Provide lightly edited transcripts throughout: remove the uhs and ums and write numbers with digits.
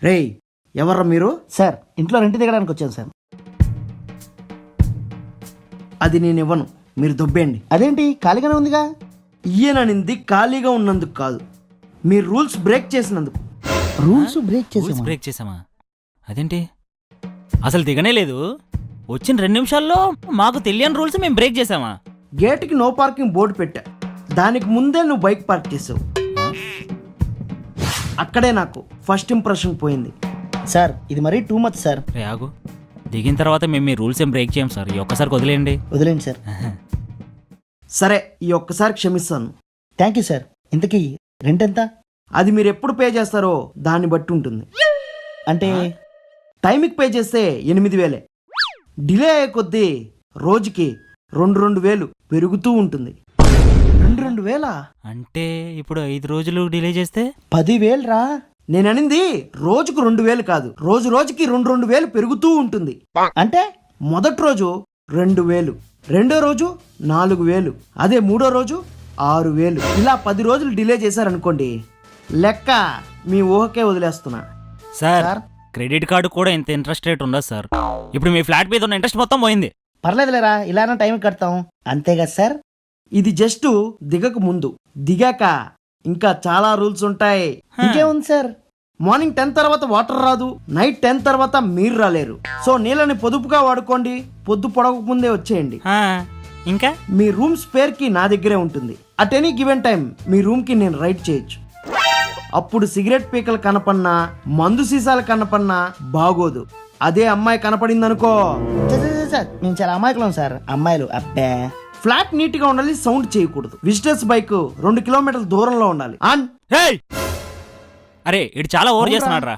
రేయ్, ఎవర్రా మీరు? సార్ ఇంట్లో రెంట్ దిగడానికి వచ్చాను సార్. అది నేను ఇవ్వను, మీరు దొబ్బేయండి. అదేంటి ఖాళీగానే ఉందిగా? ఇయ్యననింది ఖాళీగా ఉన్నందుకు కాదు, మీరు రూల్స్ బ్రేక్ చేసినందుకు. రూల్స్ బ్రేక్ రూల్స్ చేసి బ్రేక్ చేసామా? అదేంటి అసలు దిగనే లేదు. వచ్చిన 2 నిమిషాల్లో మాకు తెలియని రూల్స్ మేము బ్రేక్ చేసామా? గేట్కి నో పార్కింగ్ బోర్డు పెట్టా, దానికి ముందే నువ్వు బైక్ పార్క్ చేసావు. అక్కడే నాకు ఫస్ట్ ఇంప్రెషన్ పోయింది. సార్ ఇది మరీ టూ మచ్ సార్. రే ఆగు, దిగిన తర్వాత మేము మీ రూల్స్ ఏం బ్రేక్ చేయం సార్. ఈ ఒక్కసారి వదిలేయండి. వదిలేండి సార్. సరే, ఈ ఒక్కసారి క్షమిస్తాను. Thank you sir. ఇంతకీ రెంట్ ఎంత? అది మీరు ఎప్పుడు పే చేస్తారో దాన్ని బట్టి ఉంటుంది. అంటే టైంకి పే చేస్తే 8,000, డిలే అయ్యే కొద్దీ రోజుకి 2,000 పెరుగుతూ ఉంటుంది. 2,000 అంటే ఇప్పుడు 5 రోజులు డిలే చేస్తే 10,000 రా. నేననింది రోజుకు 2,000 కాదు, రోజుకి 2,000 పెరుగుతూ ఉంటుంది. అంటే మొదటి రోజు 2,000, రెండో రోజు 4,000, అదే మూడో రోజు 6,000. ఇలా 10 రోజులు డిలే చేశారనుకోండి, లెక్క మీ ఊహకే వదిలేస్తున్నా. Sir sir? క్రెడిట్ కార్డు కూడా ఇంత ఇంట్రెస్ట్ రేట్ ఉండదు సార్. ఇప్పుడు మీ ఫ్లాట్ మీద ఉన్న ఇంట్రెస్ట్ మొత్తం పోయింది. పర్లేదులేరా, ఇలానే టైంకి కడతాం అంతే కదా సార్. ఇది జస్ట్ దిగక ముందు. దిగాక ఇంకా చాలా రూల్స్ ఉంటాయి. ఇంకేముంది సార్? మార్నింగ్ 10 తర్వాత వాటర్ రాదు, నైట్ 10 తర్వాత మీరు రాలేరు. సో నీళ్ళని పొదుపుగా వాడుకోండి, పొద్దు పొడవక ముందే వచ్చేయండి. ఆ, ఇంకా మీ రూమ్ స్పేర్ కి నా దగ్గరే ఉంటుంది. At any given time me room కి నేను రైడ్ చేయొచ్చు. అప్పుడు సిగరెట్ పీకలు కనపన్నా, మందు సీసాలు కనపన్నా బాగోదు. అదే అమ్మాయి కనపడిందనుకో, సార్ మేము చాలా అమాయకులం సార్. అమ్మాయిలు అబ్బే. ఫ్లాట్ నీట్ గా ఉండాలి, సౌండ్ చేయకూడదు. విజిటర్స్ బైక్ 2 కిలోమీటర్ల దూరంలో ఉండాలి. హేయ్! అరే ఇటు చాలా ఓవర్ చేస్తున్నాడు రా.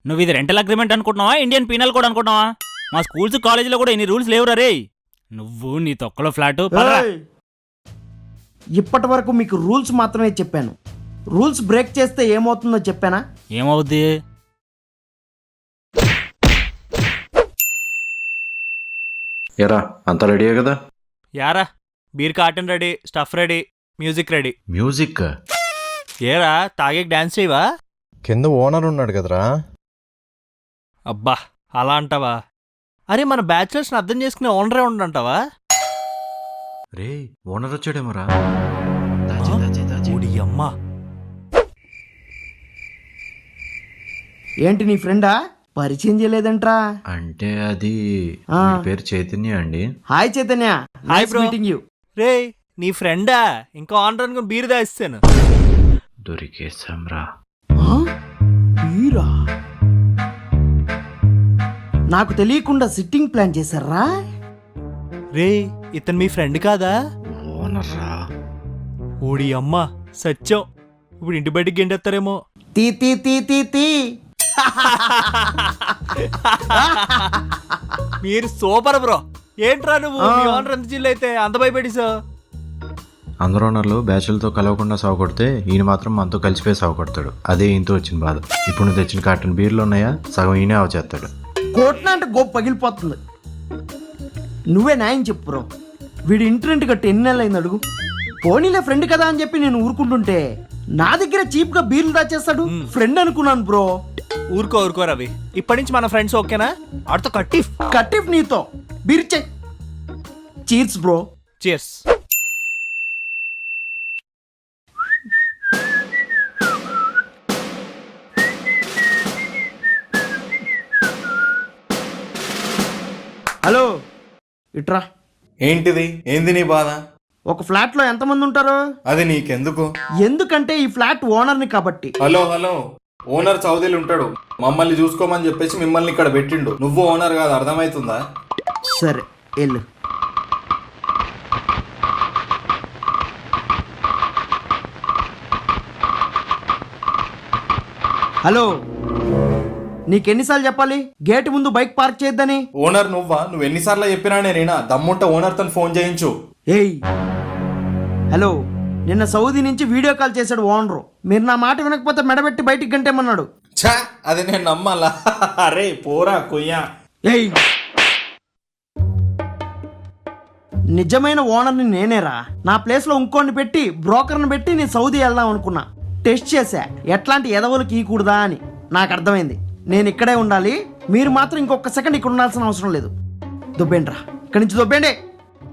నువ్వు ఇది రెంటల్ అగ్రిమెంట్ అనుకుంటున్నావా, ఇండియన్ పీనల్ కోడ్ అనుకుంటున్నావా? మా స్కూల్స్ కాలేజీలో కూడా ఇన్ని రూల్స్ లేవురా రే. నువ్వు నీ తొక్కలో ఫ్లాట్ ఇప్పటి వరకు మీకు రూల్స్ మాత్రమే చెప్పాను. రూల్స్ బ్రేక్ చేస్తే ఏమవుతుందో చెప్పానా? ఏమవుద్ది? ఎరా అంతా రెడీయే కదా? యారా, beer carton ready, stuff ready, music ready. Music ఏరా తాగే డాన్స్ చేయవా? కింద ఓనర్ ఉన్నాడు కదరా. అబ్బా అలా అంటావా? అరే మన బ్యాచులర్స్ని అర్థం చేసుకునే ఓనరే ఉండంటావా? రే ఓనర్ వచ్చాడేమోరా. ఓడి అమ్మా. ఏంటి నీ ఫ్రెండా? పరిచయం చేయలేదంట్రా? అంటే అది ఆ. వీడి పేరు చైతన్య అండి. Hi Chaitanya, hi nice bro. Meeting you. రే నీ ఫ్రెండా? ఇంకా ఆనర్ అనుకుని బీర్ దాయిస్తాను. దొరికేశాంరా. వీరా, నాకు తెలియకుండా సిట్టింగ్ ప్లాన్ చేశారా? రే ఇతను మీ ఫ్రెండ్ కాదా? ఓనర్ రా. ఓడి అమ్మా సత్యం. ఇప్పుడు ఇంటి బయటికి గెంటేస్తారేమో. తీ తీ తీ తీ తీ. మీరు సూపర్ బ్రో. ఏంట్రా నువ్వు మీ ఓనర్ ఎంత చిల్లు అయితే అంత భయపెడిసావు? అందరు ఓనర్లు బ్యాచులతో కలవకుండా సాగుకొడితే ఈయన మాత్రం మనతో కలిసిపోయి సాగుకొడతాడు. అదే ఈయనతో వచ్చిన బాధ. ఇప్పుడు నువ్వు తెచ్చిన కార్టన్ బీర్లు ఉన్నాయా, సగం ఈయనే అవచేస్తాడు. కోట్న అంటే గోప్ పగిలిపోతుంది. నువ్వే న్యాయం చెప్పు బ్రో. వీడి ఇంటర్నెట్ కట్టి ఎన్ని నెలలు అయింది అడుగు. పోనీలే ఫ్రెండ్ కదా అని చెప్పి నేను ఊరుకుంటుంటే నా దగ్గర చీప్ గా బీర్లు దాచేస్తాడు. ఫ్రెండ్ అనుకున్నాను బ్రో. ఊరుకో రవి, ఇప్పటి నుంచి మన ఫ్రెండ్స్ ఓకేనా? ఆడితో కట్టిఫ్ కట్టిఫ్ నీతో బీర్చే. Cheers bro. చియర్స్. హలో, ఇట్రా. ఏంటిది? ఏంది నీ బాధ? ఒక ఫ్లాట్ లో ఎంతమంది ఉంటారు? అది నీకెందుకు? ఎందుకంటే ఈ ఫ్లాట్ ఓనర్ని కాబట్టి. హలో ఓనర్ సౌదీలు ఉంటాడు. మమ్మల్ని చూసుకోమని చెప్పేసి మిమ్మల్ని ఇక్కడ పెట్టిండు. నువ్వు ఓనర్ కాదు, అర్థమవుతుందా? సరే వెళ్ళు. హలో, నీకెన్నిసార్లు చెప్పాలి గేట్ ముందు బైక్ పార్క్ చేయొద్దని? ఓనర్ నువ్వా? నువ్వు ఎన్నిసార్లు చెప్పినా నేనేనా? దమ్ముంటే ఓనర్ తను ఫోన్ చేయించు. ఏయ్ హలో, నిన్న సౌదీ నుంచి వీడియో కాల్ చేశాడు ఓనరు. మీరు నా మాట వినకపోతే మెడబెట్టి బయటికి గంటేమన్నాడు. ఛా, అది నేను నమ్మాలా? అరే పోరా కొయ్యా. ఏయ్, నిజమైన ఓనర్ని నేనేరా. నా ప్లేస్ లో ఇంకోని పెట్టి బ్రోకర్ని పెట్టి నేను సౌదీ వెళ్దాం అనుకున్నా. టెస్ట్ చేశా, ఎట్లాంటి ఎదవలకు ఈకూడదా అని. నాకు అర్థమైంది. నేను ఇక్కడే ఉండాలి, మీరు మాత్రం ఇంకొక సెకండ్ ఇక్కడ ఉండాల్సిన అవసరం లేదు. దొబ్బేండ్రా, ఇక్కడి నుంచి దొబ్బేండి.